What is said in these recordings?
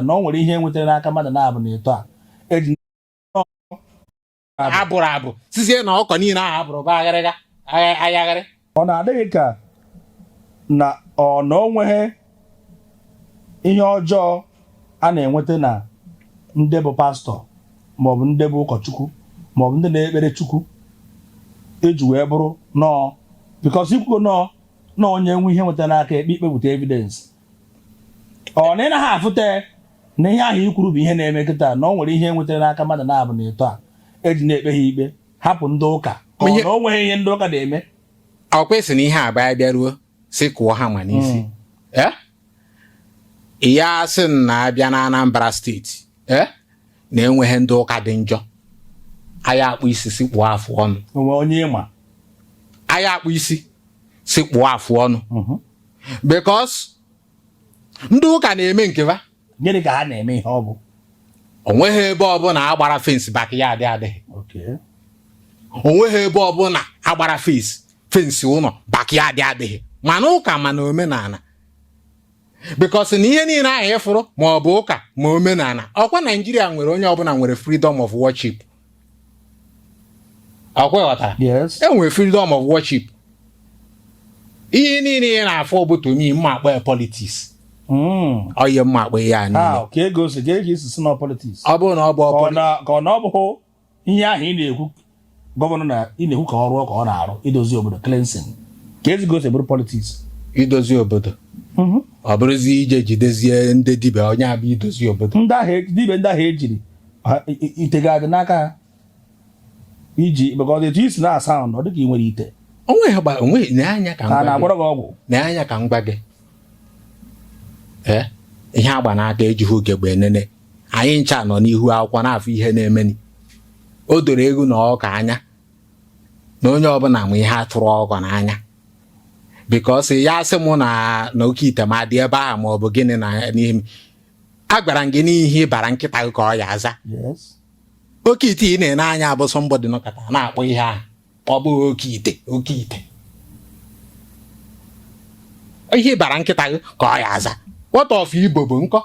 na o nwere ihe nwetara n'aka mmadụ na-abụ na eto a eji abụrụ sizie na ọkọ niile ahụ abụrụ bụ agharị ọ na-adịghị ka na ọ na o nweghị ihe ọjọọ a na-enweta na ndị bụ pastọ maọbụ ndị bụ ụkọchukwu maọbụ ndị na-ekpere chukwu eji wee bụrụ nọọ bikọs ikwugo nọọ na onye nwe ihe nwetara n'aka ekpe ikpepụta evidensị ọ na ị naghị afụta na ihe ahụ ikwuru bụ ihe na-eme kịta na o nwere ihe nwetara n'aka mmadụ na-abụ na eto a eji na-ekpe ha ikpe hapụ ndị ụka ka ọ na o nweghị ihe ndị ụka na-eme ọkwesị na ihe abịa bịaruo si kụọ ha ma n'isi ya sị na abịa na Anambra steeti na-enweghị ndị ụka dị njọ anyị akpụ isi si kpụọ afụ ọnụ onwe onye ịma anyị akpụ isi si kpụọ afụ ọnụ because ndị ụka na-eme nkeva gịnị ka ha na-eme ihe ọ bụ onweghị ebe ọbụla agbara fensị backyard adịghị onweghị ebe ọbụla agbara fensị ụlọ backyard adịghị mana ụka mana omenala because na ihe niile ahụ ịfụrụ ma ọ bụ ụka ma omenala ọkwa Naijiria nwere onye ọbụla nwere freedom of worship ọkwa ghọtara enwere freedom of worship ihe niile ị na-afụ bụ tomi mma akpa politics onye mma akpa ya niile ka ego si ga-eji isi na politics ọ bụrụ na ọ bụ ka ọ na ọ bụghị ihe ahụ ị na-ekwu gọvanọ na ị na-ekwu ka ọ rụọ ka ọ na-arụ idozi obodo cleansing ka ezigo si bụrụ politics idozi obodo ọ bụrụzi ije jidezie ndị dibịa onye abịa idozi obodo dibịa ndị ahụ ejiri ite ga-adị n'aka ha iji because etu isi na-asa ọ dịka ị nwere ite onwe n'anya ka na-agbara gị ọgwụ n'anya ka m gwa gị ihe agba n'aka ejighị oge gbe enene anyị ncha nọ n'ihu akwụkwọ na-afụ ihe na-emeni o doro egwu na ọka anya na onye ọbụla ma ihe atụrụ ọkọ n'anya because ya sị mụ na oke ite ma dị ebe ahụ ma ọ bụ gịnị na n'ihe m agwara m gị n'ihe bara nkịta gị ka ọ ya aza oke ite ị na-ene anya bụ somebody nọkọta na-akpọ ihe ahụ ọ bụ oke ite ihe bara nkịta gị ka ọ ya aza what of Igbo bụ nkọ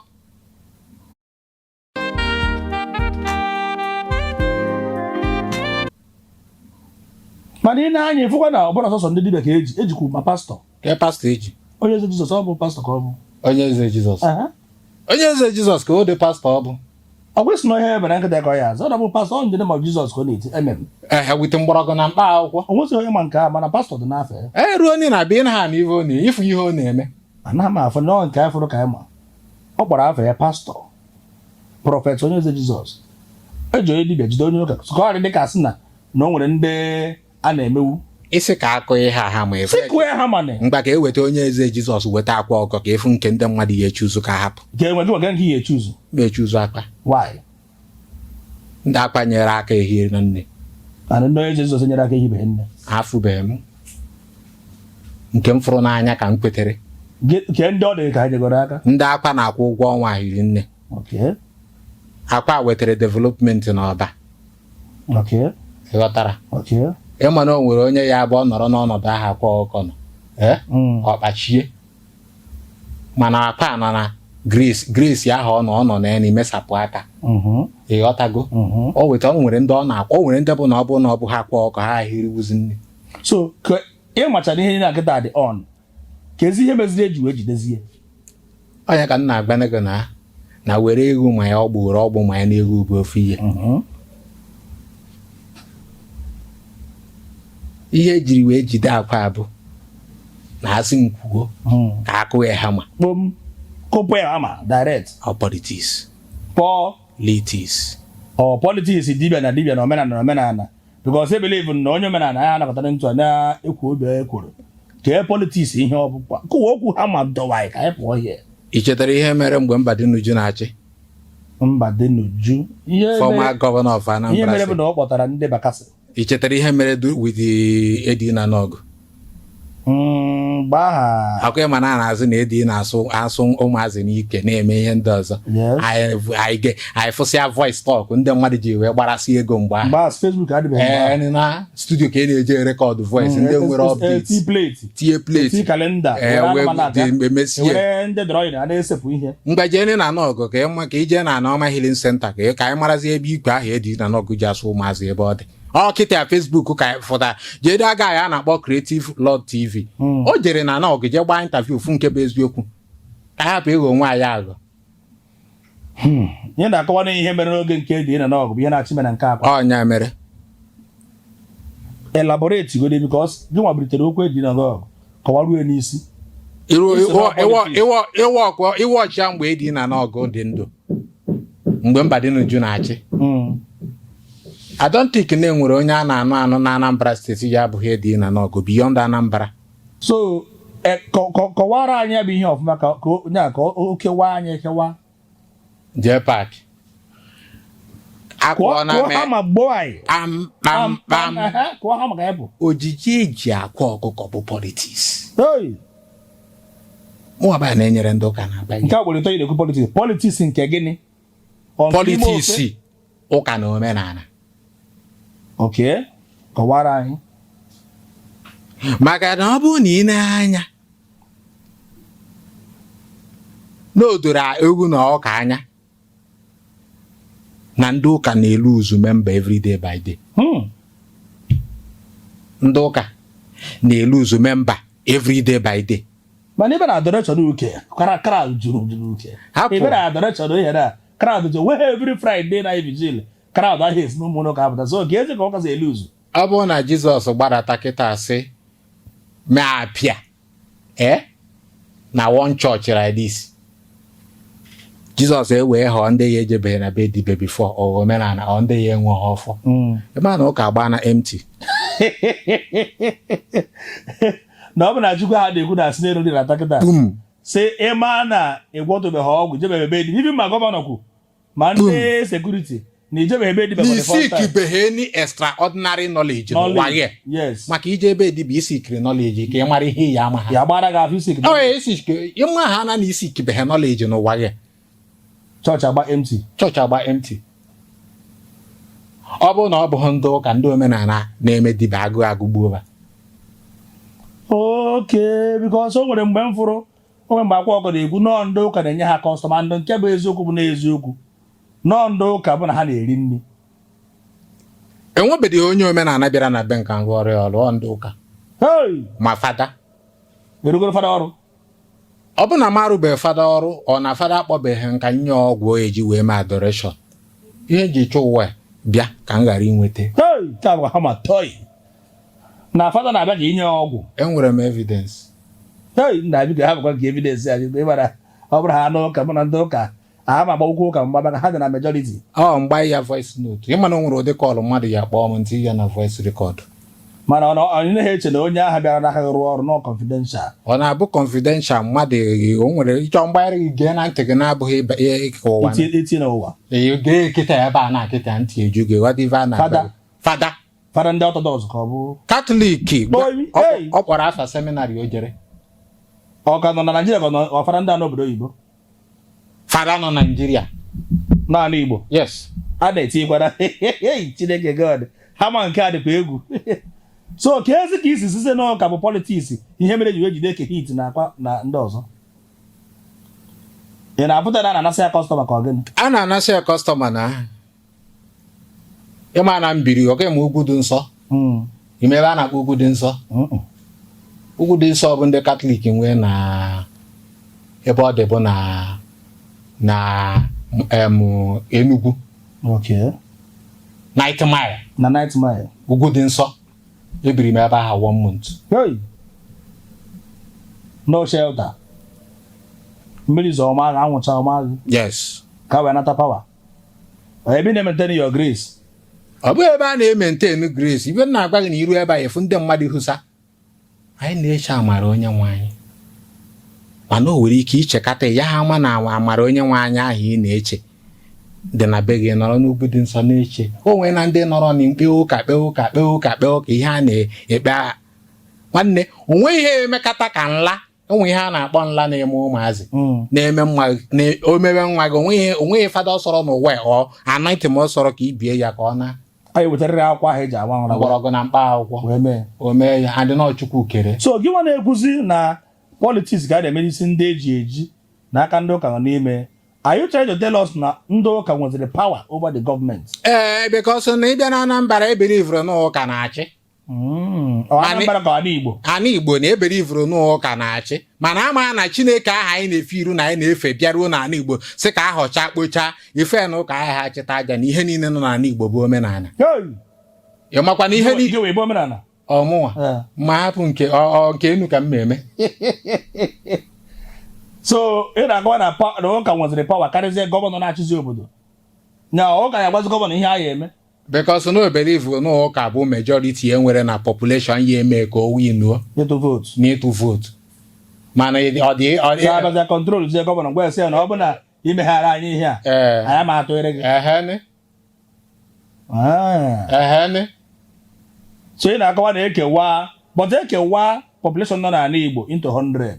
mana ị na-anya ịfụkwa na ọbụla sọsọ ndị dibịa ka ejikwu ma pastọ ka pastọ eji onye eze Jizọs ọ bụ pastọ ka ọ bụ onye eze Jizọs ka ọ dị pastọ ọ bụ ọ kwesị na ihe ebere nkịta ka ọ ya azụ ọ bụ pastọ ọ ndị ma Jizọs ka ọ na-eti wite mgbọrọgwụ na mkpa akwụkwọ o nweghị onye ma nke a mana pastọ dị n'afọ ruo onye na-abịa ị na ha na ife ọ na-efu ihe ọ na-eme anaghị m afọ na nke afọ ka anyị ma ọ gbara afọ ya pastọ prọfet onye eze Jizọs eji onye dibịa jide onye ụka ka ọ dị ka sị na o nwere ndị a na-emewu isi ka akụ ihe ha ma efe mgba ka eweta onye eze Jizọs weta akwa ọkọ ka efu nke ndị mmadụ ya echuzu ka hapụ ka enwe gị nke ya echuzu ma echuzu akpa ndị akpa nyere aka ehiri na nne ndị onye eze Jizọs nyere aka ehibeghị nne afụbeghị m nke m fụrụ n'anya ka m kwetere ke ndị ọ dị ka ha nyegoro aka ndị akpa na-akwụ ụgwọ ọnwa hiri nne akpa wetara development n'ọba ịghọtara ịma na o nwere onye ya abụọ nọrọ n'ọnọdụ ahụ akwa ọkọ nọ ọkpachie mana akpa nọ na grace ahụ ọ nọ na ya na-emesapụ aka ịghọtago o nwere ndị ọ na-akwa o nwere ndị bụ na ọ bụ ha akwa ọkọ ha ahịrịwuzi nne so ka ị machara ihe na nkịta dị on ka ezi ihe meziri eji wee jidezie onye ka m na-agba gị na were egwu ma ya ọgbụ ma ya na egwu bụ ofu ihe ejiri wee jide akwa bụ na asị m kwuo ka akụ ya hama kụpụ ya hama direct politics politics dibịa na omenala because I believe na onye omenala ya anakọtara ntụ na-ekwu obi ekworo kee politics ihe ọbụkwa kụwa okwu hama dọwanyị ka anyị pụọ ihe ị chetara ihe mere mgbe Mbadinuju na-achị Mbadinuju former governor of Anambra ihe mere bụ na ọ kpọtara ndị Bakasị ị chetara ihe mere with Edina Nog Baha. Akwa ma na-azụ na edi na-asụ ụmụazị n'ike na-eme ihe ndị ọzọ. Anyị fụsịa voice talk ndị mmadụ ji wee gbarasị ego mgbe ahụ. Bas Facebook adịbeghị. Na studio ka ị na-eje rekọdụ voice ndị nwere updates. Tie plate. Tie kalenda. Emesie. Ndị drawing a na-esepụ ihe. Mgbe jee na n'ọgụ ka ije na Anaọma Healing Center ka anyị marazi ebe ikwe ahụ edi na n'ọgụ ji asụ ụmụazị ebe ọ dị. Kịta Facebook ka fụta jede aga ya na-akpọ Creative Lord TV. O jere na n'ọgụ je gbaa interview fụ nke bụ eziokwu ka hapụ ego onwe anyị aghọ. Ihe na-akọwa na ihe mere n'oge nke dị na n'ọgụ bụ ihe na-achị mere nke akwa. Ọnya mere. Elaborate gode because gị nwa bilitere okwu dị na n'ọgụ kọwaruo n'isi. Iwe ọchịa mgbe edi na n'ọgụ dị ndụ mgbe Mbadinuju na-achị. I don't think na enwere onye a na-anụ na Anambra steeti ya abụghị edi na n'ọgụ beyond Anambra. So kọwara anyị bụ ihe ọfụma ka o kewa anyị ekewa. Jee paaki. Kụọ ha ma gboo anyị. Kụọ ha maka ya bụ. Ojiji eji akwa ọkụkọ bụ politiks. Mụwaba na-enyere ndị ụka na-aba ihe. Nke a gwere ito idekwu politiks. Politiks nke gịnị? Politiks ụka na omenala. Okay, kọwara anyị. Maka na ọ bụrụ na ị na-anya na o doro egwu na ọka anya na ndị ụka na-elu uzu memba every day by day. Ndị ụka na-elu uzu memba every day by day. Mana ebe na adoration uke crowd juru uke. Ebe na adoration ihe na crowd juru every Friday na vigil. Crowd ahụ esi n'ụmụ ụka apụta so ka ezi ka ọ kasị elu uzu. Ọ bụrụ na Jizọs gbadata kịta asị mee apịa na one church like this, Jizọs ewee họọ ndị ya ejebeghị na be dibe before ọ omenala ọ ndị ya enwe ha ọfọ. Ebe na ụka agba na empty. Na ọ bụ na Chukwu ha na-ekwu na asị n'elu dị na takịta sị ịma na ịgwọtụbeghị ọgwụ jebeghị be dị ibi ma gọvanọ kwu ma ndị sekuriti na ijebeghị ebe dibe for the first time. Isikibeghe any extraordinary knowledge n'ụwa gị. Yes. Maka ije ebe dibe isikiri knowledge ka ị mara ihe ya ama ha. Ya gbara gị afọ isikiri. Ịma ha na isikibeghe knowledge n'ụwa gị. Chọọchị agba empty. Chọọchị agba empty. Ọ bụrụ na ọ bụghị ndị ụka ndị omenala na-eme dibe agụgbuo ha. Okay, because o nwere mgbe m fụrụ onwe mgbe akwa ọkọ na-ekwu nọọ ndị ụka na-enye ha kọstọma ndị nke bụ eziokwu bụ n'eziokwu nọọ ndị ụka bụ na ha na-eri nri. Enwebeghị onye omenala bịara na be nka ngwa ọrụ ọrụ ndị ụka ma fada erugoro fada ọrụ. Ọ bụ na m arụbeghị fada ọrụ ọ na fada akpọbeghị nka nye ọgwụ eji wee mee adoration ihe ji chụ ụwa bịa ka m ghara inweta. Ka bụ ha ma tọị na fada na-abịa ka inye ọgwụ. Enwere m evidence. Na-abịa ka ha bụkwa nke evidence ya ịmara ọ bụrụ ha n'ụka mụ na ndị ụka aha ma agbagwụkwọ ụka mgba maka ha dị na majority. Mgba ya voice note ịmana o nwere ụdị kọlụ mmadụ ya kpọọ m ntị ya na voice record. Mana onye na-eche na onye ahụ bịara n'aka rụọ ọrụ nọ confidential. Ọ na-abụ confidential mmadụ o nwere ịchọ mgbagharị gị gee na ntị gị na-abụghị ịka ụwa iti n'ụwa. Gee kịta ebe a na-akịta ntị eju gị wadịva na fada ndị Orthodox ka ọ bụ Katọlik. Ọ kpọrọ afa seminarị o jere. Ọ ka nọ na Naịjirịa ka ọ fada ndị a n'obodo oyibo. Fada nọ Naịjirịa naanị Igbo. Yes. A na-etinyekwara Chineke God ha ma nke a dịkwa egwu. So ka ezi ka isi site n'ụka bụ politiks ihe mere ji wee jide ke hit na akwa na ndị ọzọ. Ị na-apụta na a na-anasị ya kọstọma ka ọ gịnị? A na-anasị ya kọstọma na ịma na mbiri oke ma ugwu dị nsọ. Ime ebe a na-akpọ ugwu dị nsọ. Ugwu dị nsọ bụ ndị Katọlik nwee na ebe ọ dị bụ na Enugu. Okay. Night Mile. Na Night Mile. Ugwu dị nsọ. Ebiri m ebe ahụ 1 month. No shelter. Mmiri zọ ọma agha anwụcha ọma agha. Yes. Ka wee nata power. Ebe na-maintain your grace. Ọ bụ ebe a na-maintain grace. Ibe na-agwa gị na iru ebe a efu ndị mmadụ hụsa. Anyị na-eche amara onye nwe anyị. Mana o nwere ike ichekata ya ha ama na amara onye nwe anyị ahụ ị na-eche. Dị na be gị nọrọ n'ugwu dị nsọ na-eche. O nwere na ndị nọrọ n'ikpe ụka ihe a na-ekpe nwanne onwe ihe emekata ka nla onwe ihe a na-akpọ nla na-eme ụmụazị na-eme omebe nwa gị onwe ihe fada ọsọrọ n'ụwa ọ anaghị m ọsọrọ ka ibie ya ka ọ na anyị wetarịrị akwụkwọ ahụ eji agba nra mgbọrọgwụ na mkpa akwụkwọ o mee ya adị n'Chukwu kere. So gị nwa na-ekwuzi na politiks ga na-eme isi ndị eji n'aka ndị ụka nọ n'ime. Are you trying to tell us na ndị ụka nweziri power over the government? Because na ịbịa na Anambra ebelivuru n'ụka na-achị. Anambra ka ana Igbo na ebelivuru n'ụka na-achị mana ama na Chineke aha anyị na-efe iru na anyị na-efe bịaruo na ana Igbo sị ka ahọcha kpocha ife na ụka aha ha chịta aja na ihe niile nọ n'ala Igbo bụ omenala. Ị makwa na ihe niile ọmụnwa ma hapụ nke enu ka m na-eme. So ị na-agwa na ụka nweziri power karịzie gọvanọ na-achịzi obodo nya ụka ya gwazi gọvanọ ihe a ya eme because no believe no ụka bụ majority enwere na population ya eme ka o winuo n'ịtụ vote mana ọ dị control zie gọvanọ gwa esi na ọ bụ na imeghara anyị ihe a anyị ma atụere gị so ị na-akọwa na ekewa population nọ n'ala Igbo into 100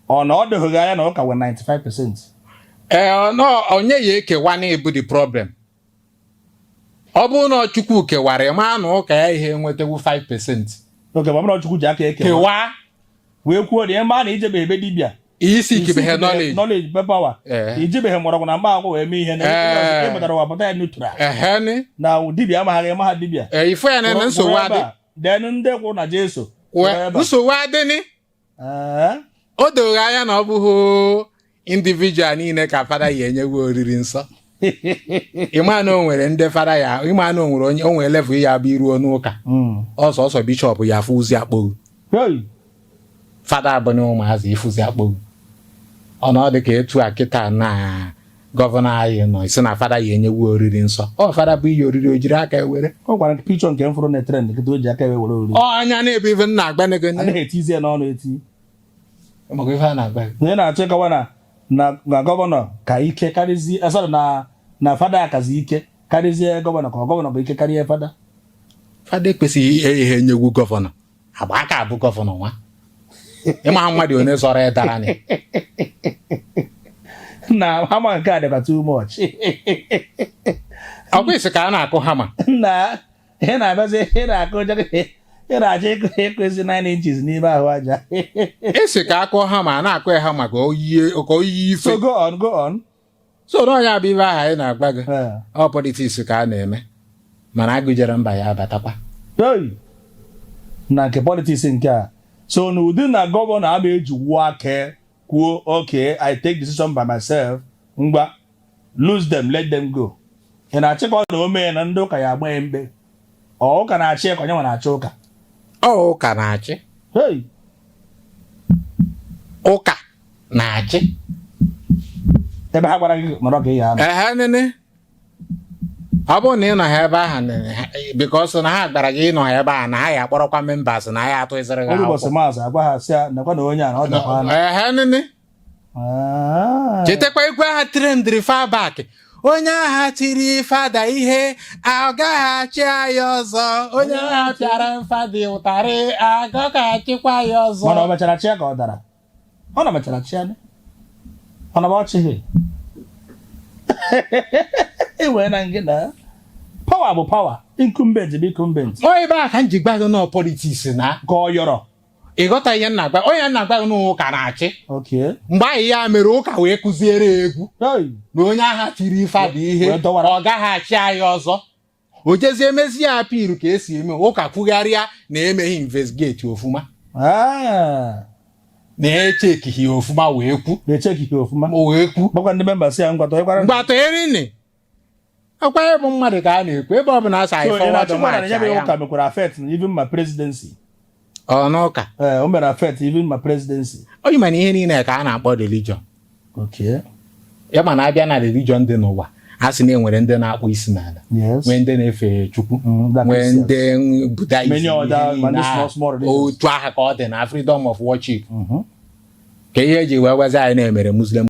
ọ na ọ dịghị anya na ụka nwere 95%. Onye ya ekewa na ebu the problem. Ọ bụrụ na Chukwu kewara ma na ụka ya ihe enwetawu 5%. Okay, ma Chukwu ji aka ekewa wee kwuo na ma na ijebe ebe dibịa isi ikibehe knowledge power ijibehe mgbọrọgwụ na mgba akwụkwọ eme ihe na ịmụtara wapụta ya neutral na dibịa amaghị ha dibịa ifo ya na nsogbu adị den ndị kwụ na Jesu nsogbu adịnị o doghị anya na ọ bụghị individual niile ka fada ya enyewe oriri nsọ ịma na o nwere ndị fada ya ịma na o nwere level ya bụ iruo n'ụka ọsọ bishọp ya fụzi akpọgụ fada bụ na ụmụazị ifuzi akpọgụ ọnọdụ ka etu a kịta na gọvanọ anyị nọ isi na fada ya enyewe oriri nsọ fada bụ iyi oriri o jiri aka ewere ọ gwara pichọ nke m fụrụ na trend nkịta o ji aka ewere oriri anya na-ebe ife nna agbanego anaghị etizie n'ọnụ eti ị na-achọ ịkọwa na gọvanọ ka ike karịzie na fada akazi ike karịzie gọvanọ ka gọvanọ bụ ike karịa fada ekwesịghị ihe enyegwu gọvanọ agba aka abụ gọvanọ nwa ịma mmadụ onye zọrọ ịdara na hama nke a dịkwa too much ọ kwesị ka a na-akụ hama na ihe na-abịazi ị na-akụ ị na-achọ ekwezi 9 inches n'ime ahụ aja esi ka akụ hama a na-akụ ya hama ka oyiyi ife so go on so na onye abụ ibe aha anyị na-agba gị ọ politiks ka a na-eme mana agụjere mba ya abatakwa na nke politiks nke a so n'ụdị na gọvanọ ama eji wuo aka kwuo okay I take decision by myself ngwa lose them let them go ị na-achịkọ na omee na ndị ụka ya agba ya mkpe ụka na-achị ka onye nwe na-achị ụka ụka na-achị ụka na-achị ebe ha gwara gị nọrọ ka ị ya nene ọ bụrụ na ị nọ ha ebe ahụ because na ha gbara gị ịnọ ha ebe ahụ na ha ya akpọrọkwa members na ya atụziri gị ụbọchị maazị agwa ha sị nakwa na onye a na ọ dịkwa nene chetakwa ikwe ha trendri fabak onye agha tiri fada ihe ọ gaghị achị anyị ọzọ onye agha pịara fada ụtarị agaghachikwa ya ọzọ mana ọ mechara chi ya ka ọ dara ọ na mechara chi ya ọ na ọchịghị enwere na ngị na pawa bụ pawa incumbent bụ incumbent ebe a ka m ji gbago na politiks na ka ọ yọrọ ịghọta ihe nna agba onye nna agbago n'ụka na-achị mgbe anyị ya mere ụka wee kụziere egwu na onye agha tiri fada ihe ọ gaghị achị anyị ọzọ o jezie emezi ya apil ka esi eme ụka kwugharịa na emeghị investigeti ofuma na-echekighị ofuma wee kwu gbakwa ndị members ya mgbata erinne akwa bụ mmadụ ka a na-ekwu ebe ọ bụla asa anyị fọwọdụ ụka mekwara affect even my presidency n'ụka o mere affect even my presidency onye mana ihe niile ka a na-akpọ religion ya mana abịa na religion dị n'ụwa a sị na enwere ndị na-akpụ isi n'ala nwee ndị na-efe Chukwu nwee ndị Buddhism otu aha ka ọ dị na freedom of worship ka ihe eji wee gwazi anyị na-emere Muslim